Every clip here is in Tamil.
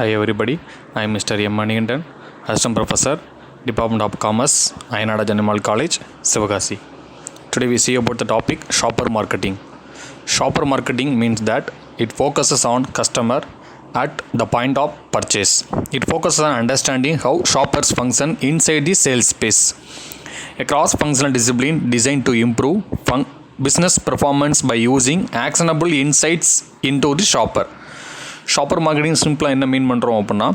Hi everybody, I am Mr. M. Manigandan, Assistant Professor, Department of Commerce, Ayanada Animal College, Sivagasi. Today we see about the topic shopper marketing. Shopper marketing means that it focuses on customer at the point of purchase. It focuses on understanding how shoppers function inside the sales space. A cross-functional discipline designed to improve business performance by using actionable insights into the shopper. Shopper marketing சிம்பிளாக என்ன மீன் பண்ணுறோம் அப்படின்னா,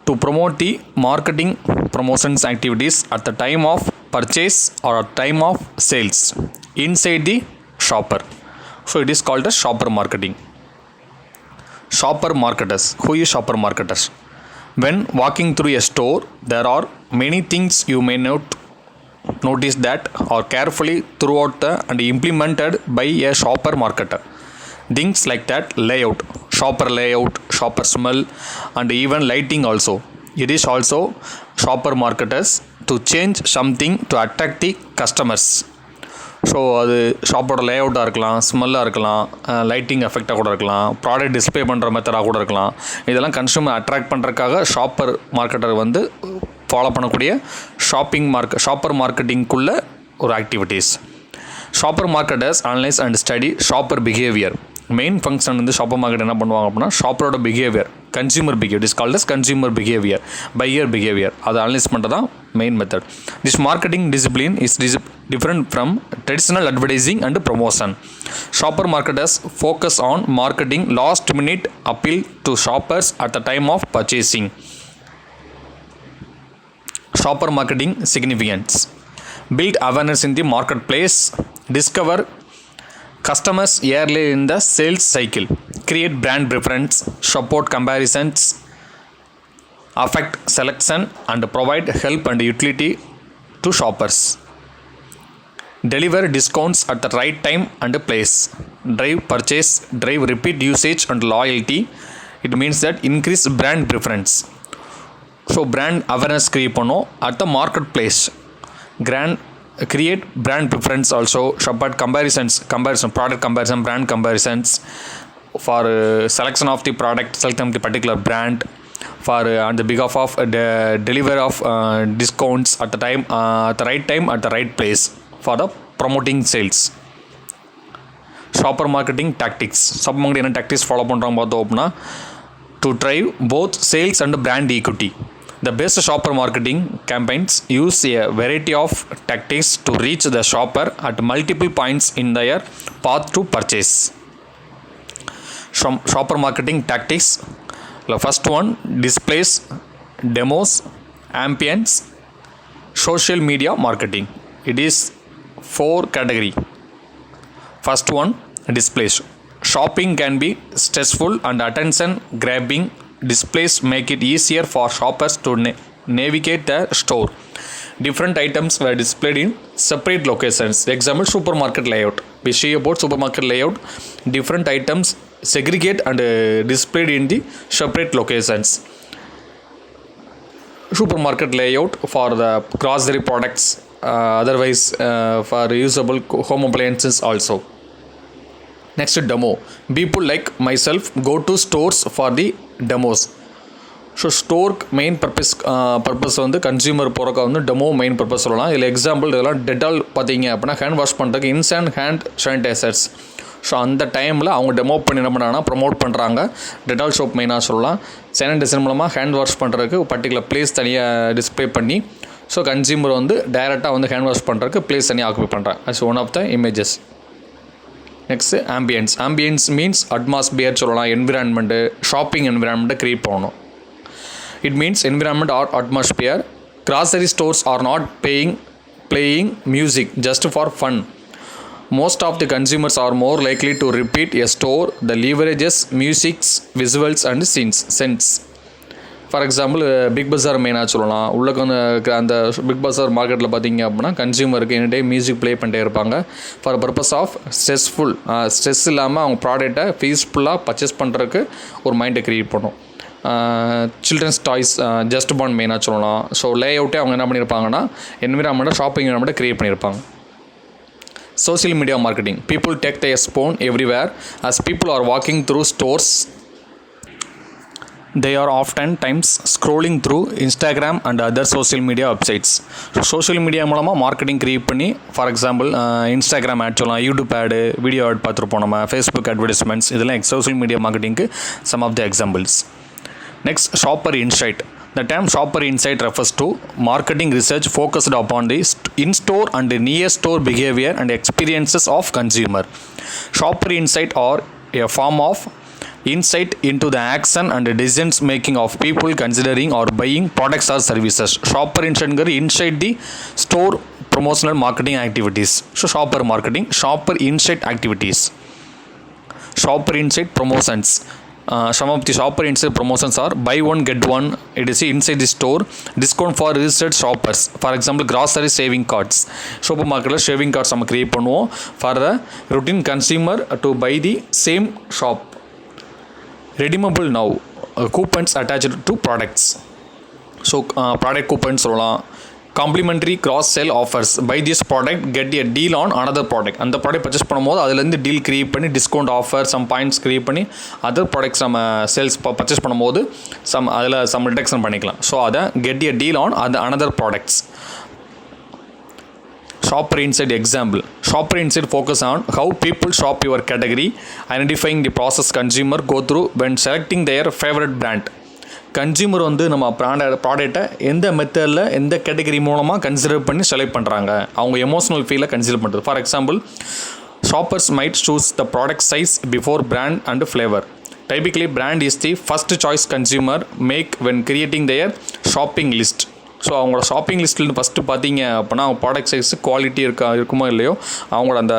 to promote the marketing promotions activities at the time of purchase or at time of sales inside the shopper. So it is called as shopper marketing. Shopper marketers. Who is shopper marketers? When walking through a store, there are many things you may not notice that are carefully throughout and implemented by a shopper marketer. Things like that layout, shopper smell, and even lighting also. It is also shopper marketers to change something to attract the customers. So அது ஷாப்போட லேஅவுட்டாக இருக்கலாம், ஸ்மெல்லாக இருக்கலாம், லைட்டிங் எஃபெக்டாக கூட இருக்கலாம், ப்ராடக்ட் டிஸ்பிளே பண்ணுற மெத்தடாக கூட இருக்கலாம். இதெல்லாம் கன்சூமர் அட்ராக்ட் பண்ணுறதுக்காக ஷாப்பர் மார்க்கெட்டர் வந்து ஃபாலோ பண்ணக்கூடிய ஷாப்பர் மார்க்கெட்டிங்குள்ள ஒரு activities. Shopper marketers analyse and study shopper behaviour. Main function வந்து ஷாப்பர் மார்க்கெட் என்ன பண்ணுவாங்க அப்படின்னா, ஷாப்பரோட behaviour, consumer behaviour, is called as consumer behaviour, buyer behaviour, அதை அனலைஸ் பண்ணுறது தான் main method. This marketing discipline is different from traditional advertising and promotion. Shopper marketers focus on marketing last minute appeal to shoppers at the time of purchasing. Shopper marketing significance. Build awareness in the marketplace, discover customers early in the sales cycle, create brand preference, support comparisons, affect selection, and provide help and utility to shoppers. Deliver discounts at the right time and place, drive purchase, drive repeat usage and loyalty. It means that increase brand preference. So brand awareness create பண்ணோம் at the marketplace. Create brand preference also, support comparison, product comparison, brand comparisons, for selection of the product, select the particular brand, for on the behalf of deliver of discounts at the time, at the right time, at the right place, for the promoting sales. Shopper marketing tactics. Shopper marketing என்ன tactics follow பண்ணுறாங்க பார்த்தோம் அப்படின்னா, to drive both sales and brand equity. The best shopper marketing campaigns use a variety of tactics to reach the shopper at multiple points in their path to purchase. Shopper marketing tactics. The first one, displays, demos, ambience, social media marketing. It is 4 category. First one, displays. Shopping can be stressful and attention grabbing. Displays make it easier for shoppers to navigate the store. Different items were displayed in separate locations. Example, supermarket layout. We see about supermarket layout. Different items segregate and displayed in the separate locations. Supermarket layout for the grocery products, otherwise for usable home appliances also. Next, demo. People like myself go to stores for the demos. So ஸ்டோருக்கு மெயின் பர்பஸ் வந்து கன்சியூமர் போகிறக்க வந்து டெமோ மெயின் பர்பஸ் சொல்லலாம். இதில் எக்ஸாம்பிள் இதெல்லாம் டெட்டால் பார்த்தீங்க அப்படின்னா ஹேண்ட் வாஷ் பண்ணுறதுக்கு இன்ஸ்டன்ட் ஹேண்ட் சானிடைசர்ஸ். ஸோ அந்த டைமில் அவங்க டெமோ பண்ணி என்ன பண்ணாங்கன்னா ப்ரொமோட் பண்ணுறாங்க. டெட்டால் சோப் மெயினாக சொல்லலாம். சானிடைசர் மூலமாக ஹேண்ட் வாஷ் பண்ணுறதுக்கு பர்டிகுலர் பிளேஸ் தனியாக டிஸ்பிளே பண்ணி, ஸோ கன்சியூமர் வந்து டைரெக்டாக வந்து ஹேண்ட் வாஷ் பண்ணுறதுக்கு பிளேஸ் தனியாக ஆக்குபை பண்ணுறாங்க. As one of the images. Next ambience. Ambience means atmosphere சொல்லலாம், என்விரான்மெண்ட்டு, ஷாப்பிங் என்விரான்மெண்ட்டை க்ரியேட் பண்ணணும். It means environment or atmosphere. Grocery stores are not playing music just for fun. Most of the consumers are more likely to repeat a store that leverages music's visuals and scents. For example Big Bazaar மெயினாக சொல்லலாம். உள்ளே அந்த பிக் பஸார் மார்க்கெட்டில் பார்த்தீங்க அப்படின்னா கன்சியூமருக்கு எனி டைம் மியூசிக் ப்ளே பண்ணிட்டே இருப்பாங்க. ஃபார் பர்பஸ் ஆஃப் ஸ்ட்ரெஸ் இல்லாமல் அவங்க ப்ராடக்டை பீஸ்ஃபுல்லாக பர்ச்சேஸ் பண்ணுறதுக்கு ஒரு மைண்டை க்ரியேட் பண்ணும். சில்ட்ரன்ஸ் டாய்ஸ் ஜஸ்ட் பார்ன் மெயினாக சொல்லலாம். ஸோ லே அவுட்டே அவங்க என்ன பண்ணியிருப்பாங்கன்னா என்விரான்மெண்ட்டை ஷாப்பிங் என்விரான்மெண்ட்டை க்ரியேட் பண்ணியிருப்பாங்க. Social media marketing. People take their phone everywhere as people are walking through stores. they are oftentimes scrolling through Instagram and other social media websites. So social media மூலமாக மார்க்கெட்டிங் கிரியேட் பண்ணி ஃபார் எக்ஸாம்பிள் இன்ஸ்டாகிராம் ஆட் சொல்லலாம், யூடியூப் ஆடு, வீடியோ ஆட் பார்த்துருப்போம், நம்ம ஃபேஸ்புக் அட்வர்டைஸ்மெண்ட்ஸ், இதெல்லாம் சோஷியல் மீடியா மார்க்கெட்டிங்க்கு some of the examples. Next, shopper insight. The term shopper insight refers to marketing research focused upon the in-store and near-store behavior and experiences of consumer. Shopper insight are a form of insight into the action and decisions making of people considering or buying products or services. Shopper insight inside the store promotional marketing activities. So shopper marketing, shopper insight activities. Shopper insight promotions. Some of the shopper insight promotions are buy one get one. It is inside the store, discount for registered shoppers. For example, grocery saving cards. Shopper market saving cards நம்ம create பண்ணுவோம் for the routine consumer to buy the same shop. Redeemable now, coupons attached to products. So product coupons சொல்லலாம். Complimentary cross sale offers, buy this product get a deal on another product. அந்த ப்ராடக்ட் பர்ச்சேஸ் பண்ணும்போது அதுலேருந்து டீல் கிரியேட் பண்ணி discount offer, some points create பண்ணி அதர் ப்ராடக்ட்ஸ் நம்ம சேல்ஸ் பர்ச்சேஸ் பண்ணும்போது அதில் சம் ரிடக்ஷன் பண்ணிக்கலாம். ஸோ அதை கெட் எ டீல் ஆன் அது another products. Shopper Insight example. Shopper Insight focus on how people shop your category, identifying the process consumer go through when selecting their favorite brand. Consumer வந்து நம்ம ப்ராடக்டை எந்த மெத்தடில் எந்த கேட்டகரி மூலமாக கன்சிடர் பண்ணி செலக்ட் பண்ணுறாங்க, அவங்க எமோஷனல் ஃபீலை கன்சிடர் பண்ணுறது. For example, shoppers might choose the product size before brand and flavour. Typically brand is the first choice consumer make when creating their shopping list. So அவங்களோட ஷாப்பிங் லிஸ்ட்டில் ஃபஸ்ட்டு பார்த்தீங்க அப்படின்னா அவங்க ப்ராடக்ட் சைஸ் குவாலிட்டி இருக்குமோ இல்லையோ அவங்களோட அந்த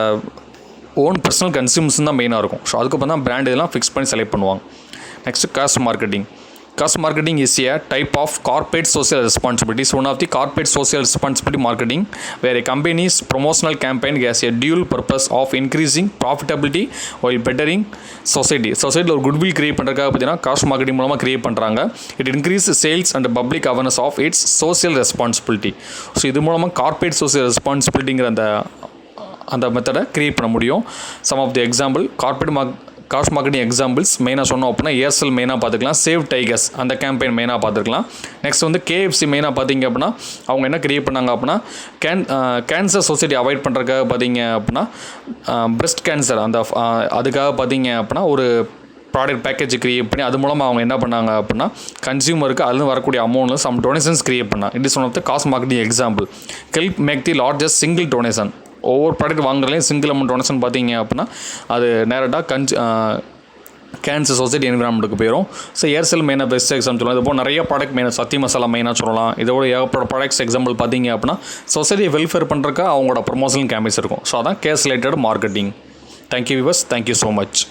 ஓன் பர்சனல் கன்சியூம்ஸ் தான் மெயினாக இருக்கும். ஸோ அதுக்கப்புறம் தான் பிராண்ட் இதெல்லாம் ஃபிக்ஸ் பண்ணி செலக்ட் பண்ணுவாங்க. Next cost marketing. Cost marketing is a type of corporate social responsibility. It's one of the corporate social responsibility marketing where a company's promotional campaign has a dual purpose of increasing profitability while bettering society. Society ஒரு goodwill create பண்ணுறதுக்காக பார்த்தீங்கன்னா காஸ்ட் மார்க்கெட்டிங் மூலமாக கிரியேட் பண்ணுறாங்க. It increase sales and public awareness of its social responsibility. So இது மூலமாக கார்பரேட் சோசியல் ரெஸ்பான்சிபிலிட்டிங்கிற அந்த மெத்தடை கிரியேட் பண்ண முடியும். Some of the example cause marketing examples மெயினாக சொன்னோம் அப்படின்னா ஏர்செல் மெயினாக பார்த்துக்கலாம், சேவ் டைகர்ஸ் அந்த கேம்பெயின் மெயினாக பார்த்துக்கலாம். நெக்ஸ்ட் வந்து KFC மெயினாக பார்த்தீங்க அப்படின்னா அவங்க என்ன கிரியேட் பண்ணாங்க அப்படின்னா கேன்சர் சொசைட்டி அவாய்ட் பண்ணுறதுக்காக பார்த்தீங்க அப்படின்னா பிரெஸ்ட் கேன்சர் அதுக்காக பார்த்தீங்க அப்படின்னா ஒரு ப்ராடக்ட் பேக்கேஜ் கிரியேட் பண்ணி அது மூலமாக அவங்க என்ன பண்ணாங்க அப்படின்னா கன்சியூமருக்கு அதுலேருந்து வரக்கூடிய அமௌண்ட்டில் சம் டொனேஷன்ஸ் கிரியேட் பண்ணாங்க. It is one of the cause marketing example. Help make the largest single donation. ஒவ்வொரு ப்ராடக்ட் வாங்குறதுலையும் சிங்கிள் அமௌண்ட் டொனேஷன் பார்த்தீங்க அப்படின்னா அது நேரடாக கேன்சர் சொசைட்டி என்விரான்மெண்ட்டுக்கு போயிடும். ஸோ ஏர்செல் மெயினாக பெஸ்ட் எக்ஸாம்பிள் சொல்லலாம். இது போல் நிறைய ப்ராடக்ட் மெயினாக சத்தி மசாலா மெயினாக சொல்லலாம். இதோட ஏகப்பட்ட ப்ராடக்ட்ஸ் எக்ஸாம்பிள் பார்த்தீங்க அப்படின்னா சொசைட்டியை வெல்ஃபேர் பண்ணுறதுக்கு அவங்களோட ப்ரொமோஷனல் கேம்பெயின்ஸ் இருக்கும். ஸோ அதான் cause related marketing. Thank you viewers, thank you so much.